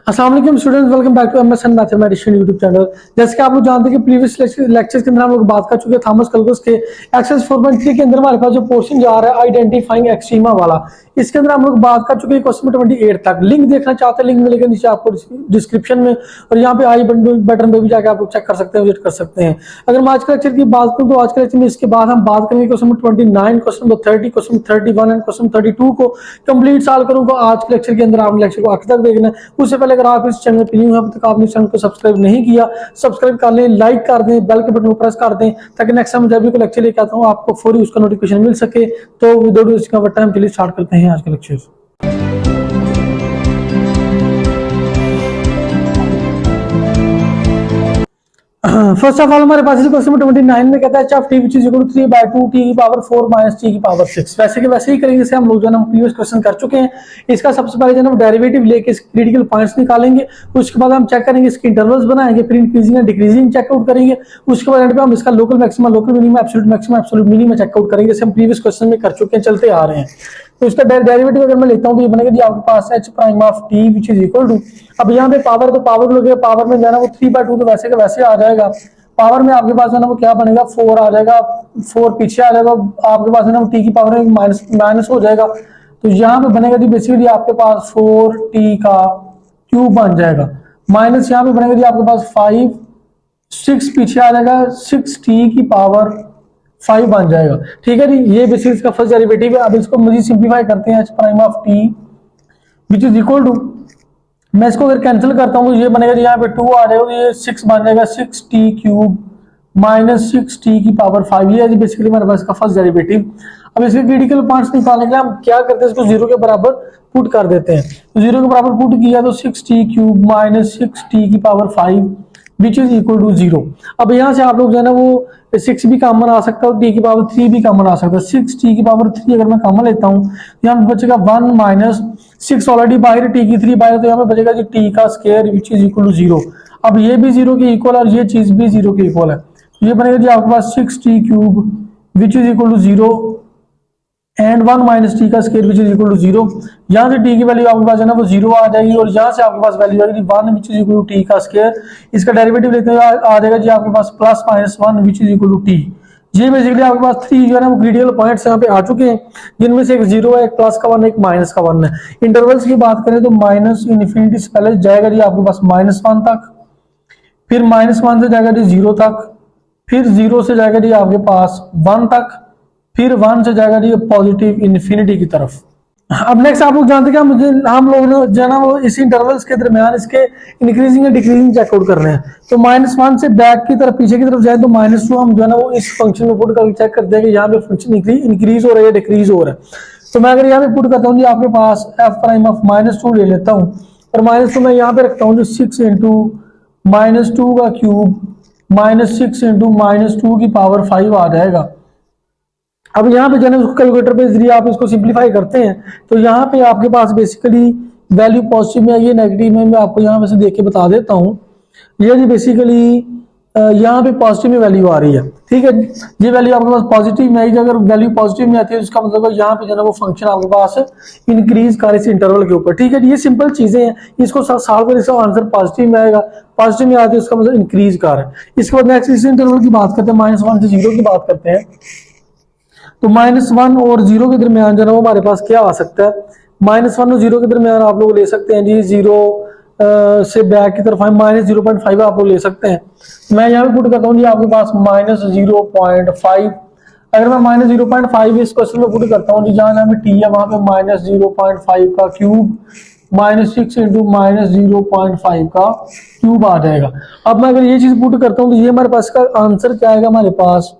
अस्सलाम वालेकुम students, welcome back to MSN mathematician YouTube channel. जैसे कि आप लोग जानते हैं कि प्रीवियस लेक्चर्स के अंदर हम लोग बात कर चुके हैं थॉमस कैलकुलस के एक्सरसाइज 4.3 के अंदर हमारे पास जो पोर्शन जा रहा है आइडेंटिफाइंग एक्सट्रीमा वाला, इसके अंदर हम लोग बात कर चुके हैं क्वेश्चन 28 तक। लिंक देखना चाहते हैं, लिंक मिलेगा नीचे आपको डिस्क्रिप्शन में, और यहाँ पे आई बटन पे भी जाकर आप लोग चेक कर सकते हैं, विजिट कर सकते हैं। अगर मैं आज के लेक्चर की बात करूँ तो आज के लेक्चर में इसके बाद हम बात करेंगे question 29, question 30, question 31 and question 32 को कंप्लीट सॉल्व करूंगा आज के लेक्चर के अंदर। आपने लेक्चर को आखिर तक देखना है। उससे पहले अगर आप इस चैनल पर न्यू हैं, अब तक आपने चैनल को सब्सक्राइब नहीं किया, सब्सक्राइब कर लें, लाइक कर दें, बेल के बटन को प्रेस कर दें, ताकि नेक्स्ट टाइम जब भी कोई लेक्चर लेके आता हूँ आपको फौरी उसका नोटिफिकेशन मिल सके। तो विदाउट वेस्टिंग टाइम चलिए स्टार्ट करते हैं आज का लेक्चर। फर्स्ट ऑफ ऑल हमारे पास क्वेश्चन 29 में कहता है H of T which is equal to 3/2 T की पावर 4 माइनस टी की पावर 6। वैसे के वैसे ही करेंगे जैसे हम लोग जो है ना प्रीवियस क्वेश्चन कर चुके हैं। इसका सबसे पहले जो है डेरिवेटिव लेके इसके क्रिटिकल पॉइंट्स निकालेंगे, उसके बाद हम चेक करेंगे, इसके इंटरवल्स बनाएंगे, फिर इंक्रीजिंग एंड डिक्रीजिंग चेकआउट करेंगे। उसके बाद एंड पे हम इसका local maxima, local minimum, absolute maxima, absolute minimum check out करेंगे, जैसे हम प्रीवियस क्वेश्चन में कर चुके हैं, चलते आ रहे हैं। तो इसका डेरिवेटिव अगर मैं लेता हूं तो ये बनेगा जी आपके पास h prime of t which is equal to, अब यहाँ पे पावर तो पावर लोगे, पावर में जाना वो 3/2 तो वैसे का वैसे आ जाएगा। पावर में आपके पास है ना वो क्या बनेगा, 4 आ जाएगा, 4 पीछे आ जाएगा, आपके पास है ना टी की पावर में माइनस हो जाएगा। तो यहाँ पे बनेगा जी बेसिकली आपके पास 4t का क्यूब बन जाएगा, माइनस यहाँ पे बनेगा जी आपके पास 5, 6 पीछे आ जाएगा, 6t की पावर 5 बन जाएगा। ठीक है जी, ये बेसिकली इसका फर्स्ट डेरिवेटिव है। अब इसको मजीद सिंप्लीफाई करते हैं, h prime of t which is equal to, मैं इसको अगर कैंसिल करता हूँ तो ये बनेगा यहाँ पे 2 आ जाएगा, ये 6 बन जाएगा, 6t क्यूब माइनस 6t की पावर 5। ये है बेसिकली हमारे पास इसका फर्स्ट डेरिवेटिव। अब इसके क्रिटिकल पॉइंट्स निकालने के लिए हम क्या करते हैं, इसको 0 के बराबर पुट कर देते हैं। तो 0 के बराबर पुट किया तो 6t क्यूब माइनस 6t की power 5 which is equal to 0। अब यहाँ से आप लोग जो है ना वो 6 भी कॉमन आ सकता है और t की पावर 3 भी कॉमन आ सकता है। 6t की पावर 3 अगर मैं कॉमन लेता हूँ, यहाँ पे बचेगा 1 माइनस 6 ऑलरेडी बाहर, t की 3 बाहर, तो यहाँ पे बचेगा जी t का square which is equal to 0। अब ये भी 0 के इक्वल और ये चीज भी 0 के इक्वल है, तो ये बनेगा जी आपके पास 6t cube which is equal to 0 and 1 minus t का square which is equal to 0। यहाँ से टी की वैल्यू आपके पास है ना वो 0 आ जाएगी, और यहाँ से आपके पास वैल्यू आएगी 1 which is equal to T का स्क्वायर। इसका डेरिवेटिव लेते हुए आ जाएगा जी आपके पास plus minus 1 which is equal to t. ये बेसिकली आपके पास 3 जो है ना वो क्रिटिकल पॉइंट्स यहाँ पे आ चुके हैं, जिनमें से एक 0 है, एक प्लस का 1 है, एक माइनस का 1 है। इंटरवल्स की बात करें तो माइनस इन्फिनिटी से पहले जाएगा जी आपके पास -1 तक, फिर -1 से जाएगा जी 0 तक, फिर 0 से जाएगा जी आपके पास 1 तक, फिर 1 से जाएगा जी पॉजिटिव इन्फिनिटी की तरफ। अब नेक्स्ट आप लोग जानते हैं कि हम लोग जो है ना वो इस इंटरवल्स के दरमियान इसके इंक्रीजिंग या डिक्रीजिंग चेकआउट कर रहे हैं। तो -1 से बैक की तरफ, पीछे की तरफ जाए तो -2 हम जो है ना वो इस फंक्शन में पुट करके चेक करते हैं कि यहाँ पे फंक्शन इंक्रीज हो रहा है या डिक्रीज हो रहा है। तो मैं अगर यहाँ पे पुट करता हूँ जी आपके पास f प्राइम ऑफ -2 ले लेता हूँ, और -2 मैं यहाँ पे रखता हूँ जो 6 इंटू -2 का क्यूब माइनस 6 इंटू -2 की पावर 5 आ जाएगा। अब यहाँ पे जो है उसको कैलकुलेटर पे जरिए आप इसको सिंप्लीफाई करते हैं, तो यहाँ पे आपके पास बेसिकली वैल्यू पॉजिटिव में आई है, नेगेटिव में मैं आपको यहाँ में से देख के बता देता हूँ। ये जी बेसिकली यहाँ पे पॉजिटिव में वैल्यू आ रही है। ठीक है, ये वैल्यू आपके पास पॉजिटिव में आई। अगर वैल्यू पॉजिटिव में आती है उसका मतलब यहाँ पे जो है वो फंक्शन आपके पास इंक्रीज कर इस इंटरवल के ऊपर। ठीक है, ये सिंपल चीजें हैं, इसको सॉल्व कर इसका आंसर पॉजिटिव में आएगा, पॉजिटिव में आती है उसका मतलब इंक्रीज कर है। इसके बाद नेक्स्ट इस इंटरवल की बात करते हैं, -1 से 0 की बात करते हैं। तो -1 और 0 के दरमियान जो है वो हमारे पास क्या आ सकता है, -1 और 0 के दरमियान आप लोग ले सकते हैं जी 0 से बैक की तरफ -0.5 आप लोग ले सकते हैं। मैं यहाँ पे पुट करता हूँ जी आपके पास -0.5। अगर मैं -0.5 इस क्वेश्चन में पुट करता हूँ जी, जहाँ जहाँ पे टी है वहां पे -0.5 का क्यूब -6 इंटू -0.5 का क्यूब आ जाएगा। अब मैं अगर ये चीज पुट करता हूँ तो ये हमारे पास का आंसर क्या आएगा, हमारे पास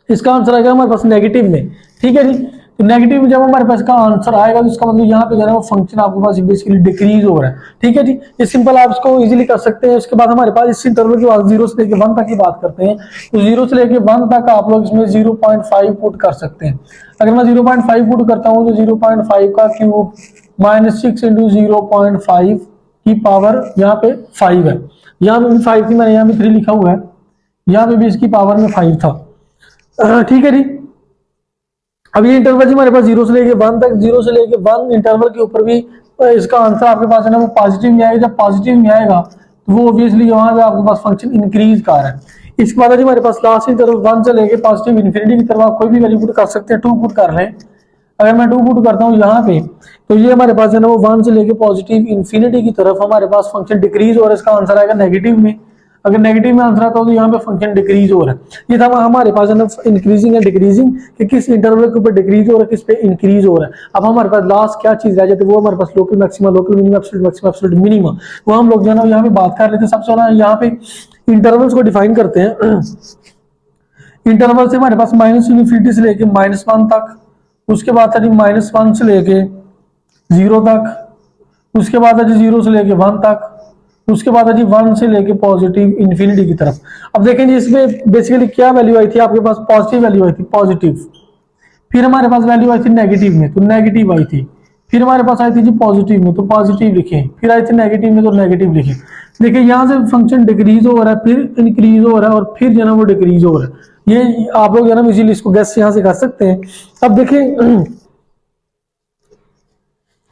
इसका आंसर आएगा हमारे पास नेगेटिव में। ठीक है जी, तो नेगेटिव में जब हमारे पास का आंसर आएगा तो इसका मतलब यहाँ पे जो है वो फंक्शन आपके पास बेसिकली डिक्रीज हो रहा है। ठीक है जी, ये सिंपल आप इसको इजीली कर सकते हैं। उसके बाद हमारे पास इस इंटरवल के बाद 0 से लेकर 1 तक की बात करते हैं, तो 0 से लेकर 1 तक आप लोग इसमें 0.5 पुट कर सकते हैं। अगर मैं 0.5 पुट करता हूँ तो 0.5 का क्यूब -6 इंटू 0.5 की पावर यहाँ पे 5 है। यहाँ पे भी 5 थी, मैंने यहाँ पे 3 लिखा हुआ है, यहाँ पे भी इसकी पावर में 5 था। ठीक है जी, अब ये इंटरवल जी हमारे पास 0 से लेके 1 तक, 0 से लेके 1 इंटरवल के ऊपर भी इसका आंसर आपके पास है ना वो पॉजिटिव में आएगा। जब पॉजिटिव में आएगा तो वो ऑब्वियसली वहां पे आपके पास फंक्शन इंक्रीज कर रहा है। इसके बाद जी हमारे पास लास्ट इंटरवल 1 से लेके पॉजिटिव इन्फिनिटी की तरफ आप कोई भी वैल्यू पुट कर सकते हैं। 2 पुट कर लें, अगर मैं 2 पुट करता हूँ यहाँ पे तो ये हमारे पास है ना वो 1 से लेके पॉजिटिव इन्फिनिटी की तरफ हमारे पास फंक्शन डिक्रीज और इसका आंसर आएगा नेगेटिव में। अगर नेगेटिव में आंसर आता हो तो यहाँ पे फंक्शन डिक्रीज हो रहा है। ये था हमारे पास है ना इंक्रीजिंग एंड डिक्रीजिंग कि किस इंटरवल के ऊपर डिक्रीज हो रहा है, किस पे इंक्रीज हो रहा है। अब हमारे पास लास्ट क्या चीज रह जाती है, वो हमारे पास local maxima, local minima, absolute maxima, absolute minima, वो हम लोग जो है ना यहाँ पे बात कर लेते हैं। सबसे पहले यहाँ पे इंटरवल्स को डिफाइन करते हैं। इंटरवल से हमारे पास माइनस इन्फिनिटी से लेके -1 तक, उसके बाद है -1 से लेके 0 तक, उसके बाद है 0 से लेके 1 तक, उसके बाद है जी 1 से लेके पॉजिटिव इन्फिनिटी की तरफ। अब देखें जी इसमें बेसिकली क्या वैल्यू आई थी आपके पास, पॉजिटिव वैल्यू आई थी, पॉजिटिव। फिर हमारे पास वैल्यू आई थी नेगेटिव में तो नेगेटिव आई थी। फिर हमारे पास आई थी जी पॉजिटिव में तो पॉजिटिव लिखें, फिर आई थी नेगेटिव में तो नेगेटिव लिखें। देखिए यहाँ से फंक्शन डिक्रीज हो रहा है, फिर इंक्रीज हो रहा है और फिर जो है ना वो डिक्रीज हो रहा है। ये आप लोग जो है ना इजीली इसको गैस यहाँ से कर सकते हैं। अब देखें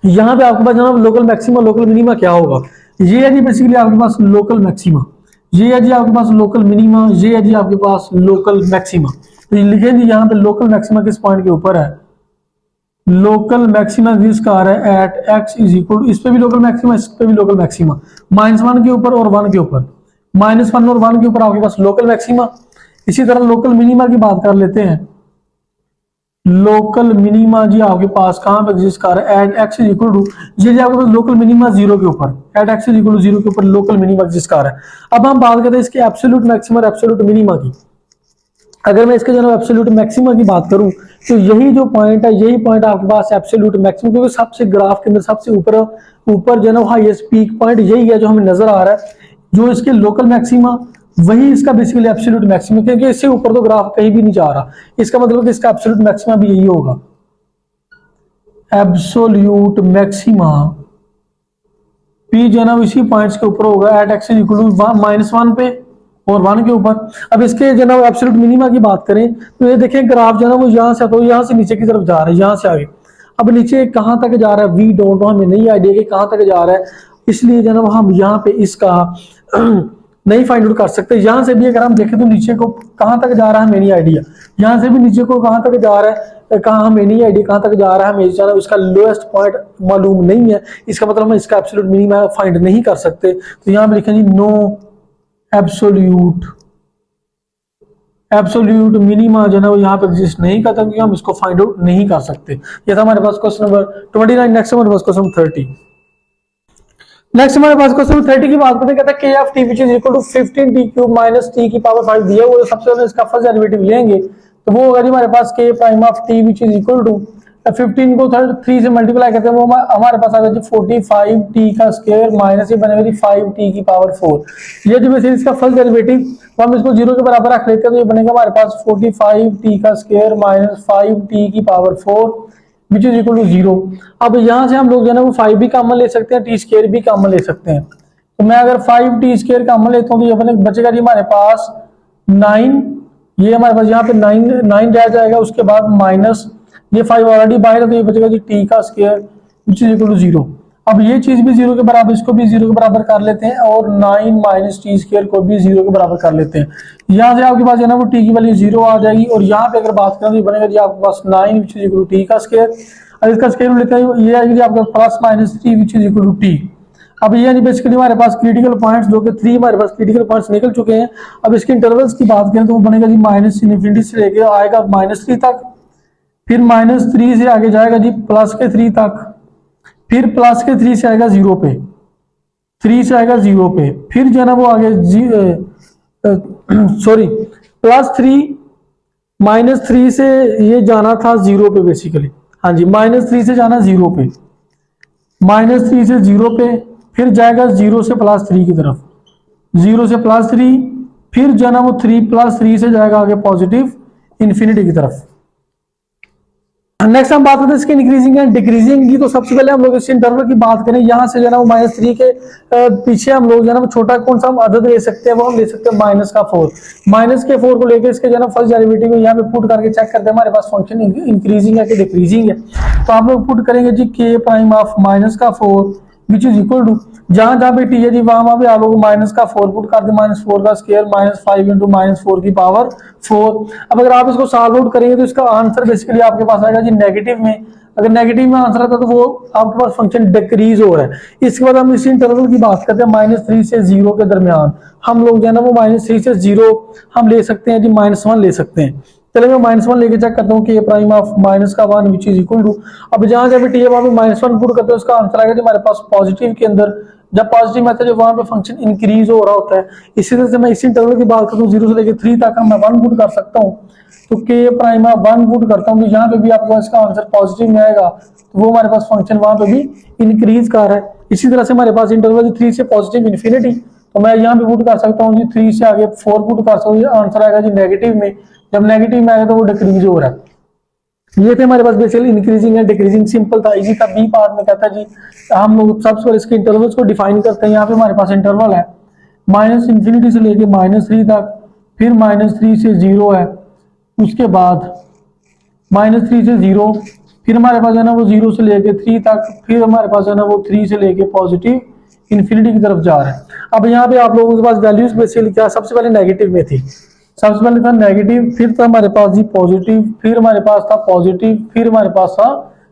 यहाँ पे आपके पास जो है लोकल मैक्सिमा, लोकल मिनिमा क्या होगा, ये है जी बेसिकली आपके पास लोकल मैक्सिमा, ये है जी आपके पास लोकल मिनिमा, ये है जी आपके पास लोकल मैक्सिमा। तो ये लिखें जी यहाँ पे लोकल मैक्सिमा किस पॉइंट के ऊपर है, लोकल मैक्सिमा जिसका आ रहा है एट एक्स इज इक्वल, इस पे भी लोकल मैक्सिमा, इस पे भी लोकल मैक्सिमा, -1 के ऊपर और 1 के ऊपर, -1 और 1 के ऊपर आपके पास लोकल मैक्सिमा। इसी तरह लोकल मिनिमा की बात कर लेते हैं। लोकल मिनिमा जी आपके पास कहां पर एग्जिस्ट कर रहा है, at x is equal to, ये आपके पास लोकल मिनिमा 0 के ऊपर, at x is equal to 0 के ऊपर लोकल मिनिमा एग्जिस्ट कर रहा है। अब हम बात करते हैं इसके एब्सोल्यूट मैक्सिमा और एब्सोल्यूट मिनिमा की। अगर मैं इसके जो है एब्सोल्यूट मैक्सिमा की बात करूं तो यही जो पॉइंट है, यही पॉइंट आपके पास एब्सोल्यूट मैक्सिमम, क्योंकि सबसे ग्राफ के अंदर सबसे ऊपर जो है ना हाईएस्ट पीक पॉइंट यही है जो हमें नजर आ रहा है। जो इसके लोकल मैक्सिमा वही इसका बेसिकली एब्सोल्यूट मैक्सिमम, क्योंकि इससे ऊपर तो ग्राफ कहीं भी नहीं जा रहा। इसका मतलब कि इसका एब्सोल्यूट मैक्सिमा भी यही होगा, एब्सोल्यूट मैक्सिमा पी जो है ना इसी पॉइंट्स के ऊपर होगा, एट एक्स इक्वल टू -1 पे और 1 के ऊपर। अब इसके जो है ना एब्सोल्यूट मिनिमा की बात करें तो ये देखें ग्राफ जो है ना वो यहाँ से तो यहाँ से नीचे की तरफ जा रहा है, यहाँ से आगे। अब नीचे कहाँ तक जा रहा है वी डोंट नो, हमें नहीं आइडिया कि कहाँ तक जा रहा है, इसलिए जो है ना हम यहाँ पे इसका नहीं फाइंड आउट कर सकते। यहाँ से भी अगर हम देखें तो नीचे को कहाँ तक जा रहा है हमें नहीं आइडिया, यहाँ से भी नीचे को कहाँ तक जा रहा है, कहाँ हमें नहीं आइडिया कहाँ तक जा रहा है, हमें चला उसका लोएस्ट पॉइंट मालूम नहीं है। इसका मतलब हम इसका एब्सोल्यूट मिनिमा फाइंड नहीं कर सकते। तो यहाँ पे लिखें जी नो एब्सोल्यूट मिनिमा जो है वो यहाँ पे एग्जिस्ट नहीं करता, क्योंकि हम इसको फाइंड आउट नहीं कर सकते। ये था हमारे पास क्वेश्चन नंबर 29। नेक्स्ट हमारे पास क्वेश्चन 30। नेक्स्ट हमारे पास क्वेश्चन 30 की बात करते हैं, कहता है K of T which is equal to 15t cube minus T की पावर 5 दिया हुआ है। सबसे पहले इसका फर्स्ट डेरिवेटिव लेंगे तो वो होगा जी हमारे पास K prime of T which is equal to 15 को 3 से मल्टीप्लाई करते हैं वो हमारे पास आ गया जी 45t का स्क्वायर माइनस ये बनेगा जी 5t की पावर 4। ये जो वैसे इसका फर्स्ट डेरिवेटिव तो हम इसको 0 के बराबर रख लेते हैं तो ये बनेगा हमारे पास 45t का स्क्वायर माइनस 5t की power 4 which is equal to 0। अब यहाँ से हम लोग जो है ना वो 5 भी कॉमन ले सकते हैं, टी स्क्वायर भी कॉमन ले सकते हैं। तो मैं अगर 5t स्क्वायर कॉमन लेता हूँ तो ये बचेगा जी हमारे पास 9, ये हमारे पास यहाँ पे 9 रह जाएगा, उसके बाद माइनस ये 5 ऑलरेडी बाहर है तो ये बचेगा जी टी का square which is equal to 0। अब ये चीज भी 0 के बराबर, इसको भी 0 के बराबर कर लेते हैं और 9 माइनस टी स्क्वायर को भी 0 के बराबर कर लेते हैं। यहाँ से आपके पास है ना वो टी की वैल्यू 0 आ जाएगी और यहाँ पे अगर बात करें तो ये बनेगा जी आपके पास 9 which is equal to T का स्क्वायर, और इसका स्क्वायर लेते हैं ये आएगी जी आपका plus minus 3 which is equal to T. अब ये बेसिकली हमारे पास क्रिटिकल पॉइंट्स जो कि 3 हमारे पास क्रिटिकल पॉइंट्स निकल चुके हैं। अब इसके इंटरवल्स की बात करें तो वो बनेगा जी माइनस इन्फिनिटी से लेके आएगा -3 तक, फिर -3 से आगे जाएगा जी +3 तक, फिर +3 से आएगा 0 पे, 3 से आएगा 0 पे, फिर जो है ना वो आगे सॉरी -3 से ये जाना था 0 पे बेसिकली, हाँ जी -3 से जाना 0 पे, -3 से 0 पे, फिर जाएगा 0 से +3 की तरफ, 0 से +3, फिर जो है ना वो 3 + 3 से जाएगा आगे पॉजिटिव इन्फिनिटी की तरफ। नेक्स्ट हम बात करते हैं इसकी इंक्रीजिंग एंड डिक्रीजिंग की। तो सबसे पहले हम लोग इस इंटरवल की बात करें, यहाँ से जो है ना वो -3 के पीछे हम लोग जो है ना छोटा कौन सा हम अदद ले सकते हैं, वो हम ले सकते हैं -4। -4 को लेकर इसके जो है ना फर्स्ट डेरिवेटिव को यहाँ पे पुट करके चेक करते हैं हमारे पास फंक्शन इंक्रीजिंग है कि डिक्रीजिंग है। तो आप लोग पुट करेंगे जी k prime of -4 which is equal to, जहां जहां पे टी है जी वहां भी आप लोग -4 पुट कर दे, -4 का स्क्वायर -5 इंटू -4 की पावर 4। अब अगर आप इसको सॉल्व आउट करेंगे तो इसका आंसर बेसिकली आपके पास आएगा जी नेगेटिव में। अगर नेगेटिव में आंसर आता तो वो आपके पास फंक्शन डिक्रीज हो रहा है। इसके बाद हम इसी इंटरवल की बात करते हैं -3 से 0 के दरमियान हम लोग जो है ना वो -3 से 0 हम ले सकते हैं जी -1 ले सकते हैं। चलो मैं -1 लेके चेक करता हूँ कि prime of -1 which is equal to, अब जहां जब टी है वहां पे -1 पुट करते हैं उसका आंसर आएगा हमारे पास पॉजिटिव के अंदर। जब पॉजिटिव मेथड है वहां पे फंक्शन इंक्रीज हो रहा होता है। इसी तरह से मैं इसी इंटरवल की बात करता हूँ 0 से लेकर 3 तक मैं 1 पुट कर सकता हूँ। तो k प्राइम ऑफ 1 पुट करता हूँ तो यहाँ पे भी आपको इसका आंसर पॉजिटिव में आएगा, तो वो हमारे पास फंक्शन वहां पे भी इंक्रीज कर रहा है। इसी तरह से हमारे पास इंटरवल 3 से पॉजिटिव इन्फिनिटी, तो मैं यहाँ पे पुट कर सकता हूँ जी 3 से आगे 4 पुट कर सकता हूँ, आंसर आएगा जी नेगेटिव में। जब नेगेटिव में आएगा तो वो डिक्रीज हो रहा है। ये थे हमारे पास बेसिकली इंक्रीजिंग है डिक्रीजिंग, सिंपल था, इजी था। बी पार्ट में कहता है जी हम लोग सबसे पहले इसके इंटरवल्स को डिफाइन करते हैं। यहाँ पे हमारे पास इंटरवल है -इंफिनिटी से लेके -3 तक, फिर -3 से 0 है, उसके बाद -3 से 0, फिर हमारे पास है ना वो 0 से लेके 3 तक, फिर हमारे पास है ना वो 3 से लेके पॉजिटिव इन्फिनिटी की तरफ जा रहा है। अब यहाँ पे आप लोगों के पास वैल्यूज बेसिकली क्या, सबसे पहले नेगेटिव में थी, सबसे पहले था नेगेटिव, फिर था हमारे पास जी पॉजिटिव, फिर हमारे पास था पॉजिटिव, फिर हमारे पास था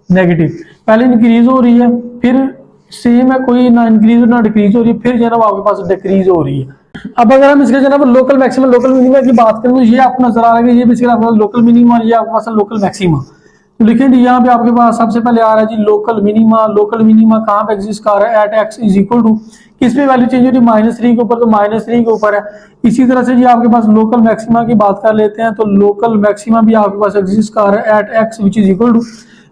नेगेटिव। पहले इंक्रीज हो रही है, फिर सेम है, कोई ना इंक्रीज ना डिक्रीज हो रही है, फिर जो है ना आपके पास डिक्रीज हो रही है। अब अगर हम इसके जनाब लोकल मैक्सिमम लोकल मिनिमम की बात करें तो ये आपको नजर आ रहा है, ये बेसिकली आपके पास लोकल मिनिमम और ये आपके पास लोकल मैक्सिमम। तो लिखें यहाँ पे आपके पास सबसे पहले आ रहा है जी लोकल मिनिमा। लोकल मिनिमा कहाँ पे एग्जिस्ट कर रहा है, at x is equal to, किस पे वैल्यू चेंज हो रही है -3 के ऊपर, तो -3 के ऊपर है। इसी तरह से जी आपके पास लोकल मैक्सिमा की बात कर लेते हैं, तो लोकल मैक्सिमा भी आपके पास एग्जिस्ट कर रहा है at x which is equal to,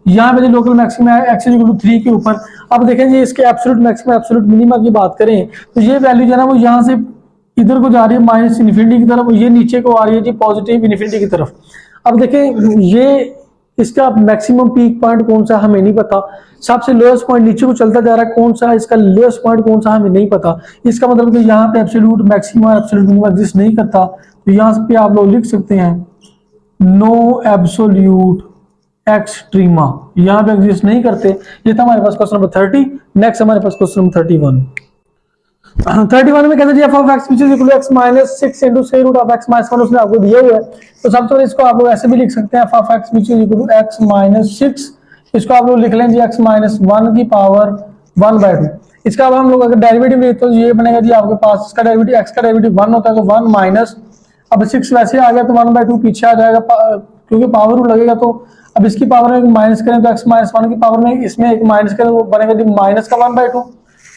यहाँ पे जो लोकल मैक्सिमा है एक्स इज इक्वल टू 3 के ऊपर। अब देखें जी इसके एब्सोल्यूट मैक्सिमा एब्सोल्यूट मिनिमा की बात करें तो ये वैल्यू जो है ना वो यहाँ से इधर को जा रही है -इन्फिनिटी की तरफ, ये नीचे को आ रही है जी पॉजिटिव इन्फिनिटी की तरफ। अब देखें ये इसका मैक्सिमम पीक पॉइंट कौन सा हमें नहीं पता, सबसे लोएस्ट पॉइंट नीचे को चलता जा रहा है, कौन सा इसका लोएस्ट पॉइंट कौन सा हमें नहीं पता। इसका मतलब कि यहाँ पे absolute maxima absolute minima exist नहीं करता, तो यहाँ पे आप लोग लिख सकते हैं नो एब्सोल्यूट एक्सट्रीमा, यहाँ पे एग्जिस्ट नहीं करते। ये था हमारे पास क्वेश्चन नंबर 30। नेक्स्ट हमारे पास क्वेश्चन नंबर 31 में कहते हैं f of x which is equal to x minus 6 into square root of x minus 1 उसने आपको दिया हुआ है। तो सबसे पहले इसको आप लोग ऐसे भी लिख सकते हैं f of x which is equal to x minus 6, इसको आप लोग लिख लें जी x minus 1 की पावर 1/2। इसका अब हम लोग अगर डेरिवेटिव लेते हैं तो ये बनेगा जी आपके पास इसका डेरिवेटिव x का डेरिवेटिव 1 होता है तो 1 माइनस, अब 6 वैसे आ गया तो 1/2 पीछे आ जाएगा क्योंकि पावर रूल लगेगा, तो अब इसकी पावर में माइनस करें तो x minus 1 की पावर में इसमें एक माइनस करें तो बनेगा जी माइनस का 1/2।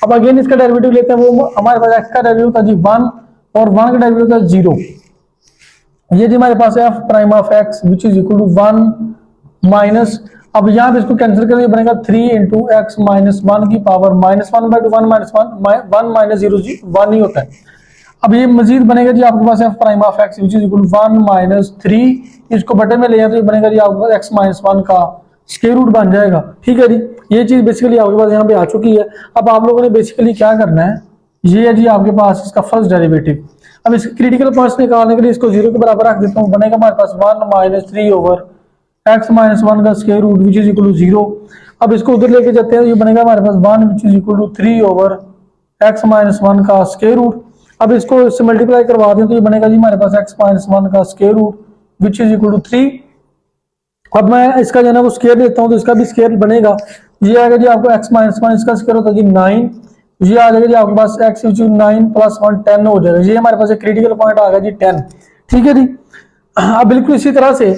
अब अगेन इसका डेरिवेटिव लेते हैं, वो हमारे पास x का डेरिवेटिव था जी 1 और 1 का डेरिवेटिव था 0। ये जी हमारे पास है f prime of x which is equal to 1 minus, अब यहाँ पे इसको कैंसिल करेंगे बनेगा 3 इंटू एक्स माइनस 1 की पावर -1/2, 1 माइनस 1 माइनस 0 जी 1 ही होता है। अब ये मजीद बनेगा जी आपके पास f prime of x which is equal to 1 minus 3, इसको बटन में ले जाए तो ये बनेगा जी आपके पास x माइनस 1 का स्क्वायर रूट बन जाएगा। ठीक है जी, ये चीज बेसिकली आपके पास यहाँ पे आ चुकी है। अब आप लोगों ने बेसिकली क्या करना है, ये है जी आपके पास इसका फर्स्ट डेरिवेटिव। अब इसके क्रिटिकल पॉइंट्स निकालने के लिए इसको 0 के बराबर रख देता हूँ, बनेगा हमारे पास 1 माइनस 3 ओवर x माइनस 1 का square root which is equal to 0। अब इसको उधर लेके जाते हैं, ये बनेगा हमारे पास 1 which is equal to 3 over x minus 1 का स्क्वायर रूट। अब इसको इससे मल्टीप्लाई करवा दें तो ये बनेगा जी हमारे पास x माइनस 1 का square root which is equal to 3। अब मैं इसका जो है ना वो स्क्वायर लेता हूँ तो इसका भी स्क्वायर बनेगा, ये आएगा जी आपको x माइनस 1, इसका स्क्वायर होता है जी 9, ये आ जाएगा जी आपके पास x विच 9 प्लस 1 10 हो जाएगा। ये हमारे पास एक क्रिटिकल पॉइंट आ गया जी 10। ठीक है जी, अब बिल्कुल इसी तरह से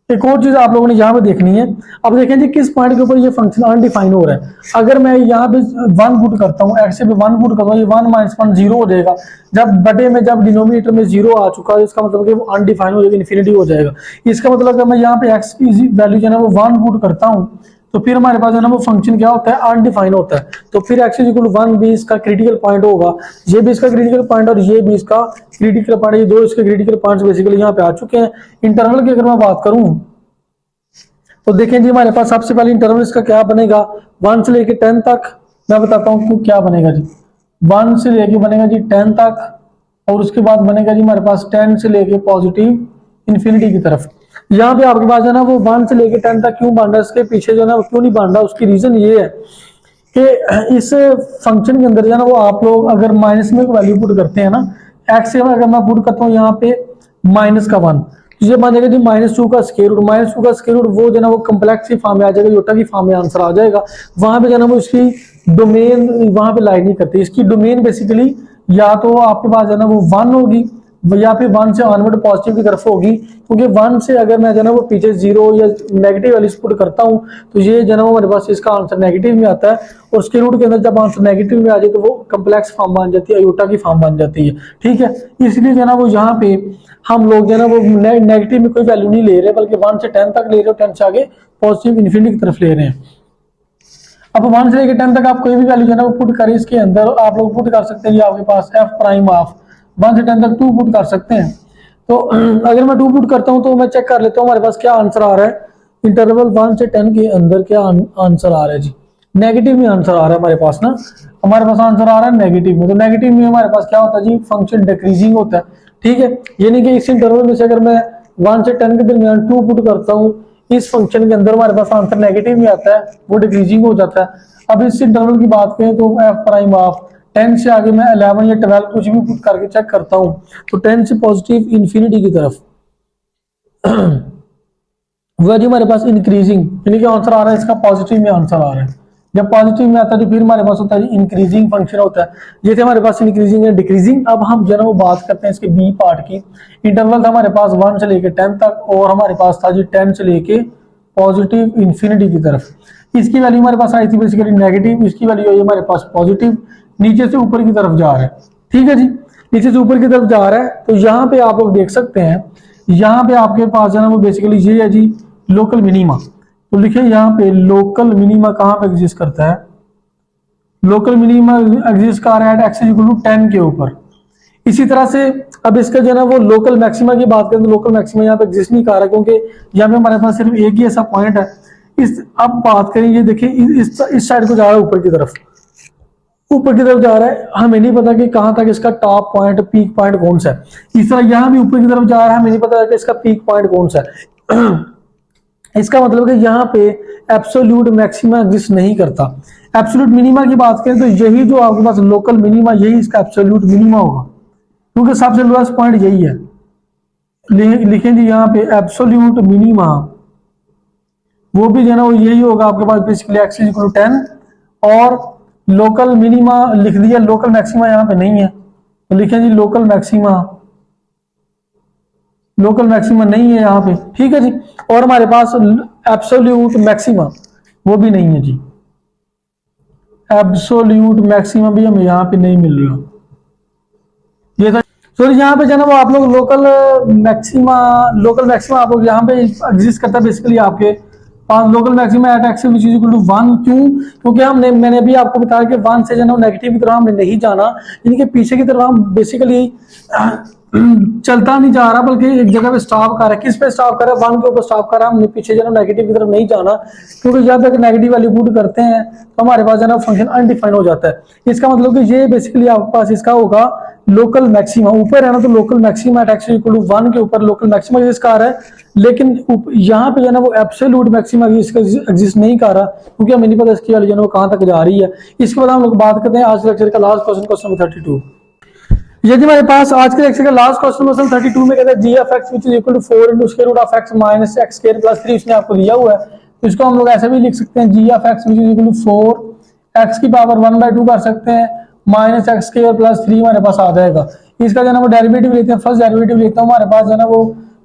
एक और चीज आप लोगों ने यहाँ पे देखनी है। अब देखें जी किस पॉइंट के ऊपर ये फंक्शन अनडिफाइन हो रहा है। अगर मैं यहाँ पे 1 पुट करता हूँ, x पे 1 पुट करता हूँ, ये 1 माइनस 1 0 हो जाएगा। जब बटे में जब डिनोमिनेटर में 0 आ चुका है इसका मतलब कि वो अनडिफाइन हो जाएगा, इन्फिनिटी हो जाएगा। इसका मतलब कि मैं यहाँ पे x की वैल्यू जो है ना वो 1 पुट करता हूँ तो फिर हमारे पास है ना वो फंक्शन क्या होता है, अनडिफाइन होता है। तो फिर x इज इक्वल टू 1 भी इसका क्रिटिकल पॉइंट होगा, ये भी इसका क्रिटिकल पॉइंट और ये भी इसका क्रिटिकल पॉइंट, ये दो इसके क्रिटिकल पॉइंट्स बेसिकली यहाँ पे आ चुके हैं। इंटरवल की अगर मैं बात करूं तो देखें जी हमारे पास सबसे पहले इंटरवल इसका क्या बनेगा, 1 से लेके 10 तक। मैं बताता हूँ क्या बनेगा जी। 1 से लेके बनेगा जी 10 तक, और उसके बाद बनेगा जी हमारे पास 10 से लेके पॉजिटिव इन्फिनिटी की तरफ। यहाँ पे आपके पास है ना वो 1 से लेके 10 तक क्यों बांधा, इसके पीछे जो है ना वो क्यों नहीं बांधा, उसकी रीजन ये है कि इस फंक्शन के अंदर जो है ना वो आप लोग अगर माइनस में वैल्यू पुट करते हैं ना, एक्स से अगर मैं पुट करता हूँ यहाँ पे -1, तो ये मान जाएगा जी -2 का स्क्वायर रूट। -2 का स्क्वायर रूट वो जो है ना वो कम्प्लेक्स की फॉर्म में आ जाएगा, योटा की फॉर्म में आंसर आ जाएगा। वहां पे जो है ना वो इसकी डोमेन वहां पे लाई नहीं करती। इसकी डोमेन बेसिकली या तो आपके पास जो है ना वो 1 होगी या फिर 1 से ऑनवर्ड पॉजिटिव की तरफ होगी, क्योंकि 1 से अगर मैं जो है ना वो पीछे 0 या नेगेटिव वैल्यूज पुट करता हूँ तो ये जो है ना हमारे पास इसका आंसर नेगेटिव में आता है, और स्क्वायर रूट के अंदर जब आंसर नेगेटिव में आ जाए तो वो कम्प्लेक्स फॉर्म बन जाती है, अयोटा की फॉर्म बन जाती है। ठीक है, इसलिए जो है ना वो यहाँ पे हम लोग जो है ना वो नेगेटिव में कोई वैल्यू नहीं ले रहे, बल्कि 1 से 10 तक ले रहे हो, 10 से आगे पॉजिटिव इन्फिनिटी की तरफ ले रहे हैं। अब 1 से लेकर 10 तक आप कोई भी वैल्यू जो है ना वो पुट करें, इसके अंदर आप लोग पुट कर सकते हैं ये आपके पास f प्राइम ऑफ 1 से 10 तक 2 पुट कर सकते हैं। तो अगर मैं 2 पुट करता हूं तो मैं चेक कर लेता हूं हमारे पास क्या आंसर आ रहा है। इंटरवल 1 से 10 के अंदर क्या आंसर आ रहा है जी, नेगेटिव में आंसर आ रहा है हमारे पास ना, हमारे पास आंसर आ रहा है नेगेटिव में। तो नेगेटिव में हमारे पास क्या होता है जी, फंक्शन डिक्रीजिंग होता है। ठीक है, यानी कि इस इंटरवल में से अगर मैं 1 से 10 के दरमियान 2 पुट करता हूँ, इस फंक्शन के अंदर हमारे पास आंसर नेगेटिव में आता है, वो डिक्रीजिंग हो जाता है। अब इस इंटरवल की बात करें तो f प्राइम ऑफ 10 से आगे मैं 11 या 12 कुछ भी पुट करके चेक करता हूं, तो 10 से पॉजिटिव इन्फिनिटी की तरफ वो जी हमारे पास इंक्रीजिंग, यानी कि आंसर आ रहा है इसका पॉजिटिव में आंसर आ रहा है। जब पॉजिटिव में आता है तो फिर हमारे पास होता है इंक्रीजिंग फंक्शन होता है, जैसे हमारे पास इंक्रीजिंग है डिक्रीजिंग। अब हम जो है वो बात करते हैं इसके बी पार्ट की। इंटरवल था हमारे पास 1 से लेके 10 तक, और हमारे पास था जी 10 से लेके पॉजिटिव इन्फिनिटी की तरफ। इसकी वैल्यू हमारे पास आई थी बेसिकली नेगेटिव, इसकी वैल्यू आई हमारे पास पॉजिटिव, नीचे से ऊपर की तरफ जा रहा है। ठीक है जी, नीचे से ऊपर की तरफ जा रहा है। तो यहाँ पे आप लोग देख सकते हैं, यहाँ पे आपके पास जो है वो बेसिकली ये है जी लोकल मिनिमा। तो लिखिए यहाँ पे लोकल मिनिमा कहाँ पे एग्जिस्ट करता है, लोकल मिनिमा एग्जिस्ट कर रहा है एक्स इक्वल टू 10 के ऊपर। इसी तरह से अब इसका जो है ना वो लोकल मैक्सिमा की बात करें तो लोकल मैक्सिमा यहाँ पे एग्जिस्ट नहीं कर रहा, क्योंकि यहाँ पे हमारे पास सिर्फ एक ही ऐसा पॉइंट है। इस अब बात करें, ये देखिए इस साइड को जा रहा है ऊपर की तरफ, ऊपर की तरफ जा रहा है, हमें नहीं पता कि कहां तक इसका टॉप पॉइंट पीक पॉइंट कौन सा है। इस तरह यहाँ भी ऊपर की तरफ जा रहा है, हमें नहीं पता कि इसका पीक पॉइंट कौन सा है। इसका मतलब कि यहाँ पे एब्सोल्यूट मैक्सिमा एग्जिस्ट नहीं करता। एब्सोल्यूट मिनिमा की बात करें तो यही जो आपके पास लोकल मिनिमा, यही इसका एब्सोल्यूट मिनिमा होगा, क्योंकि सबसे लोएस्ट पॉइंट यही है। लिखें जी यहाँ पे एब्सोल्यूट मिनिमा, वो भी जो है ना वो यही होगा आपके पास बेसिकली एक्स इक्वल टू 10, और लोकल मिनिमा लिख दिया, लोकल मैक्सिमा यहाँ पे नहीं है, तो लिखें जी लोकल मैक्सिमा, लोकल मैक्सिमा नहीं है यहाँ पे। ठीक है जी, और हमारे पास एब्सोल्यूट मैक्सिमा वो भी नहीं है जी, एब्सोल्यूट मैक्सिमा भी हमें यहाँ पे नहीं मिल रहा। ये था सॉरी, यहाँ पे जो है ना वो आप लोग लोकल मैक्सिमा आप लोग यहाँ पे एग्जिस्ट करता है बेसिकली आपके पास local maxima at x which is equal to 1। क्यों? क्योंकि हमने मैंने अभी आपको बताया कि 1 से जो है ना नेगेटिव की तरफ हमने नहीं जाना, यानी कि पीछे की तरफ हम बेसिकली चलता नहीं जा रहा, बल्कि एक जगह पे स्टॉप कर रहा है। किस पे स्टॉप कर रहा है? 1 के ऊपर स्टॉप कर रहा है। हमने पीछे जो है नेगेटिव की तरफ नहीं जाना, क्योंकि जब तक नेगेटिव वैल्यू पुट करते हैं तो हमारे पास जो है ना फंक्शन अनडिफाइंड हो जाता है। इसका मतलब कि ये बेसिकली आपके पास इसका होगा लोकल मैक्सिमा। ऊपर है ना तो local maxima at X equal to 1 के ऊपर लोकल मैक्सिमा एग्जिस्ट कर रहा है, लेकिन यहाँ पे जो है ना वो एब्सोल्यूट मैक्सिमा एग्जिस्ट नहीं कर रहा, क्योंकि हमें नहीं पता इसकी वैल्यू जो है वो कहाँ तक जा रही है। इसके बाद हम लोग बात करते हैं आज के लेक्चर का लास्ट क्वेश्चन, क्वेश्चन नंबर 32। यदि हमारे पास आज के लेक्चर का लास्ट क्वेश्चन क्वेश्चन 32 में कहता है g of x which is equal to 4 into square root of x minus x square plus 3 इसने आपको दिया हुआ है, तो इसको हम लोग ऐसे भी लिख सकते हैं g of x which is equal to 4 x की पावर 1/2 कर सकते हैं माइनस एक्स स्क्वायर प्लस 3 हमारे पास आ जाएगा। इसका जो है ना वो डेरिवेटिव लेते हैं, फर्स्ट डेरिवेटिव लेता हूँ, हमारे पास जो है ना वो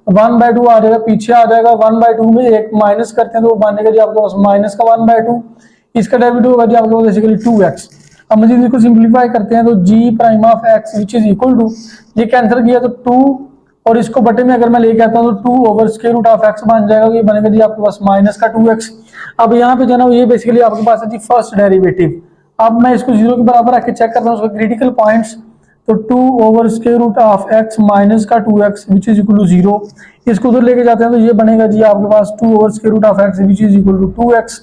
1/2 आ जाएगा, पीछे आ जाएगा 1/2 में एक माइनस करते हैं तो वो बनेगा जी आपके पास माइनस का 1/2। इसका डेरिवेटिव होगा जी आपके पास बेसिकली 2x। अब मुझे इसको सिंपलीफाई करते हैं तो g prime of x which is equal to, ये कैंसिल किया तो 2, और इसको बटे में अगर मैं लेके आता हूँ तो 2 over square root of x बन जाएगा, ये बनेगा जी आपके पास माइनस का 2x। अब यहाँ पे जो है ये बेसिकली आपके पास है जी फर्स्ट डेरिवेटिव। अब मैं इसको 0 के बराबर रख के चेक करता हूँ उसके क्रिटिकल पॉइंट्स, तो 2/√x माइनस का 2x which is equal to 0, इसको उधर लेके जाते हैं तो ये बनेगा जी आपके पास 2/√x which is equal to 2x।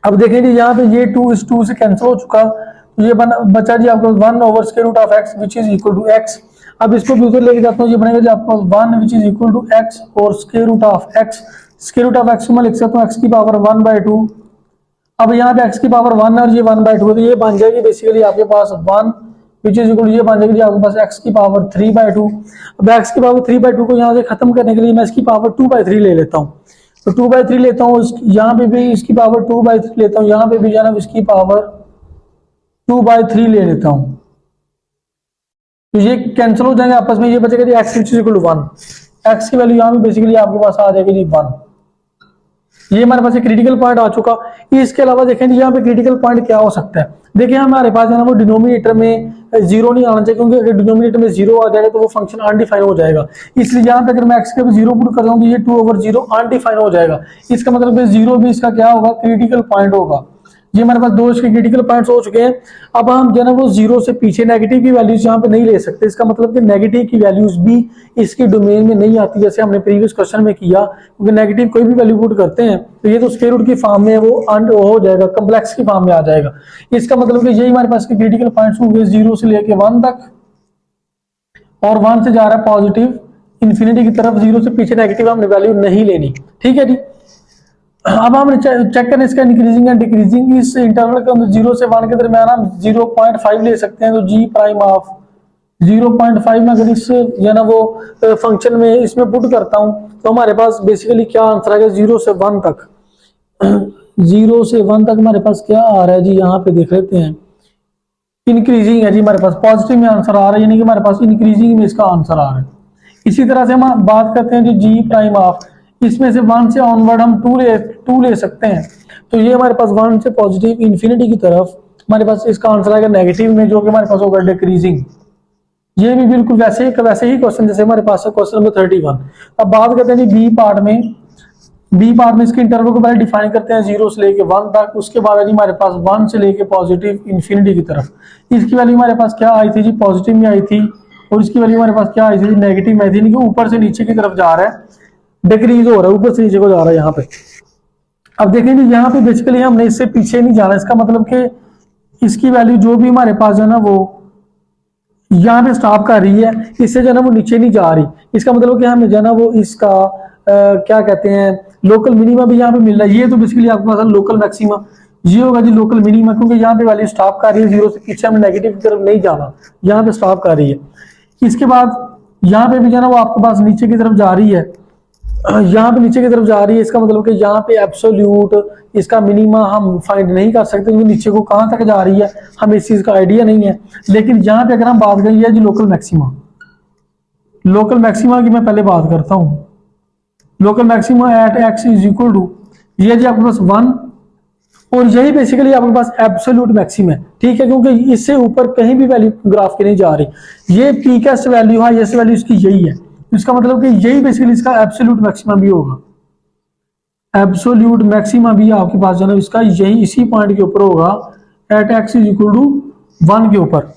अब देखें जी यहाँ पे ये 2 इस 2 से कैंसिल हो चुका, तो ये बचा जी आपको 1/√x which is equal to x। अब इसको भी उधर लेके जाता हूँ, ये बनेगा जी आपको 1 which is equal to x और √x, √x को मैं लिख सकता हूँ x की पावर 1/2। अब यहाँ पे x की पावर 1 और ये 1/2 है, तो ये बन जाएगी बेसिकली आपके पास 1 विच इज इक्वल, ये बन जाएगी आपके पास x की पावर 3/2। अब x की पावर 3/2 को यहाँ से खत्म करने के लिए मैं इसकी पावर 2/3 ले लेता हूँ, तो 2/3 लेता हूँ, यहाँ पे भी इसकी पावर 2/3 लेता हूँ, यहाँ पे भी जनाब इसकी पावर 2/3 ले लेता हूँ, तो ये कैंसिल हो जाएंगे आपस में, ये बचेगा जी x which is equal to 1, x की वैल्यू यहाँ पे बेसिकली आपके पास आ जाएगी जी 1। ये हमारे पास एक क्रिटिकल पॉइंट आ चुका। इसके अलावा देखें यहाँ पे क्रिटिकल पॉइंट क्या हो सकता है, देखिए हमारे पास है ना वो डिनोमिनेटर में जीरो नहीं आना चाहिए, क्योंकि अगर डिनोमिनेटर में जीरो आ जाएगा तो वो फंक्शन अनडिफाइन हो जाएगा। इसलिए यहाँ पे अगर मैं x के जीरो पुट कर दूं तो ये 2/0 अनडिफाइन हो जाएगा। इसका मतलब जीरो भी इसका क्या होगा, क्रिटिकल पॉइंट होगा। ये हमारे पास 2 इसके क्रिटिकल पॉइंट्स हो चुके हैं। अब हम जो है ना वो जीरो से पीछे नेगेटिव की वैल्यूज यहाँ पे नहीं ले सकते, इसका मतलब कि नेगेटिव की वैल्यूज भी इसके डोमेन में नहीं आती, जैसे हमने प्रीवियस क्वेश्चन में किया, क्योंकि नेगेटिव कोई भी वैल्यू पुट करते हैं तो ये तो स्क्वायर रूट की फॉर्म में वो हो जाएगा, कम्प्लेक्स की फॉर्म में आ जाएगा। इसका मतलब कि यही हमारे पास के क्रिटिकल पॉइंट्स होंगे 0 से लेके 1 तक, और 1 से जा रहा है पॉजिटिव इंफिनिटी की तरफ, 0 से पीछे नेगेटिव हमने वैल्यू नहीं लेनी, ठीक है जी। अब हम चेक करें इसका इंक्रीजिंग एंड डिक्रीजिंग, इस इंटरवल के अंदर 0 से 1 के दरमियान हम 0.5 ले सकते हैं, तो g प्राइम ऑफ 0.5 में अगर इस जो ना वो फंक्शन में इसमें पुट करता हूं तो हमारे पास बेसिकली क्या आंसर आएगा 0 से 1 तक। 0 से 1 तक हमारे पास क्या आ रहा है जी, यहाँ पे देख लेते हैं, इंक्रीजिंग है जी हमारे पास, पॉजिटिव में आंसर आ रहा है, यानी कि हमारे पास इंक्रीजिंग में इसका आंसर आ रहा है। इसी तरह से हम बात करते हैं जी g प्राइम ऑफ, इसमें से 1 से ऑनवर्ड हम 2 ले सकते हैं, तो ये हमारे पास 1 से पॉजिटिव इंफिनिटी की तरफ हमारे पास इसका आंसर आएगा नेगेटिव में, जो कि हमारे पास होगा डिक्रीजिंग। ये भी बिल्कुल वैसे ही क्वेश्चन जैसे हमारे पास है क्वेश्चन नंबर 31। अब बात करते हैं जी बी पार्ट में इसके इंटरवल को पहले डिफाइन करते हैं 0 से लेके 1 तक, उसके बाद जी हमारे पास 1 से लेके पॉजिटिव इंफिनिटी की तरफ। इसकी वैल्यू हमारे पास क्या आई थी जी, पॉजिटिव में आई थी, और इसकी वैल्यू हमारे पास क्या आई थी, नेगेटिव में आई थी, यानी कि ऊपर से नीचे की तरफ जा रहा है, डिक्रीज हो रहा है, ऊपर से नीचे को जा रहा है यहाँ पे। अब देखेंगे यहाँ पे बेसिकली हमने इससे पीछे नहीं जाना, इसका मतलब कि इसकी वैल्यू जो भी हमारे पास है ना वो यहाँ पे स्टॉप कर रही है, इससे जो है ना वो नीचे नहीं जा रही। इसका मतलब कि हमें जो है ना वो इसका क्या कहते हैं लोकल मिनिमा भी यहाँ पे मिल रहा है। ये तो बेसिकली आपके पास लोकल मैक्सिमा, ये होगा जी लोकल मिनिमा, क्योंकि यहाँ पे वैल्यू स्टॉप कर रही है, 0 से पीछे हमें नेगेटिव की तरफ नहीं जाना, यहाँ पे स्टॉप कर रही है। इसके बाद यहाँ पे भी जो है ना वो आपके पास नीचे की तरफ जा रही है, यहाँ पे नीचे की तरफ जा रही है। इसका मतलब कि यहाँ पे एब्सोल्यूट इसका मिनिमा हम फाइंड नहीं कर सकते, क्योंकि नीचे को कहाँ तक जा रही है हमें इस चीज का आइडिया नहीं है। लेकिन यहाँ पे अगर हम बात करें ये जी लोकल मैक्सिमा की मैं पहले बात करता हूँ। Local maxima at x is equal to, ये जी आपके पास 1, और यही बेसिकली आपके पास एब्सोल्यूट मैक्सिम है, ठीक है, क्योंकि इससे ऊपर कहीं भी वैल्यू ग्राफ की नहीं जा रही। ये पीकेस्ट वैल्यू, हाईएस्ट वैल्यू इसकी यही है, इसका मतलब कि यही बेसिकली इसका एब्सोल्यूट मैक्सिमा भी होगा। एब्सोल्यूट मैक्सिमा भी आपके पास जो है इसका यही इसी पॉइंट के ऊपर होगा, at x is equal to 1 के ऊपर।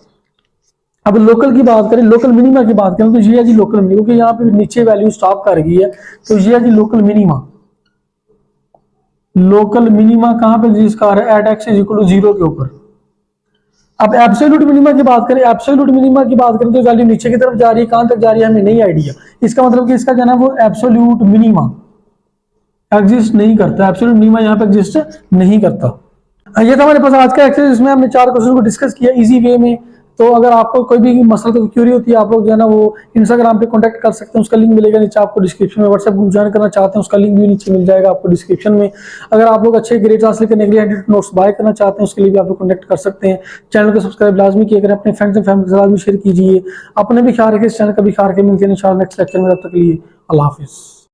अब लोकल की बात करें, लोकल मिनिमा की बात करें, तो ये है जी लोकल मिनिमा, क्योंकि यहाँ पे नीचे वैल्यू स्टॉप कर गई है, तो ये है जी लोकल मिनिमा। लोकल मिनिमा कहां पे जिसका आ रहा है, at x is equal to 0 के ऊपर। अब एब्सोल्यूट मिनिमा की बात करें, तो वैल्यू नीचे की तरफ जा रही है, कहां तक जा रही है हमें नहीं आइडिया। इसका मतलब कि इसका जो है ना वो एब्सोल्यूट मिनिमा एग्जिस्ट नहीं करता, एब्सोल्यूट मिनिमा यहाँ पे एग्जिस्ट नहीं करता। ये था हमारे पास आज का एक्सरसाइज, इसमें हमने 4 क्वेश्चन को डिस्कस किया इजी वे में। तो अगर आपको कोई भी मसला तो क्यूरी होती है, आप लोग जो है ना वो इंस्टाग्राम पे कांटेक्ट कर सकते हैं, उसका लिंक मिलेगा नीचे आपको डिस्क्रिप्शन में। व्हाट्सएप ग्रुप ज्वाइन करना चाहते हैं उसका लिंक भी नीचे मिल जाएगा आपको डिस्क्रिप्शन में। अगर आप लोग अच्छे ग्रेड्स हासिल करने के लिए एडिट नोट्स बाय करना चाहते हैं उसके लिए भी आप लोग कॉन्टैक्ट कर सकते हैं। चैनल को सब्सक्राइब लाजमी किया करें, अपने फ्रेंड्स एंड फैमिली के साथ भी शेयर कीजिए। अपने भी ख्याल रखें, इस चैनल का भी ख्याल रखें। मिलते हैं इंशाल्लाह नेक्स्ट लेक्चर में, तब तक के लिए अल्लाह हाफिज़।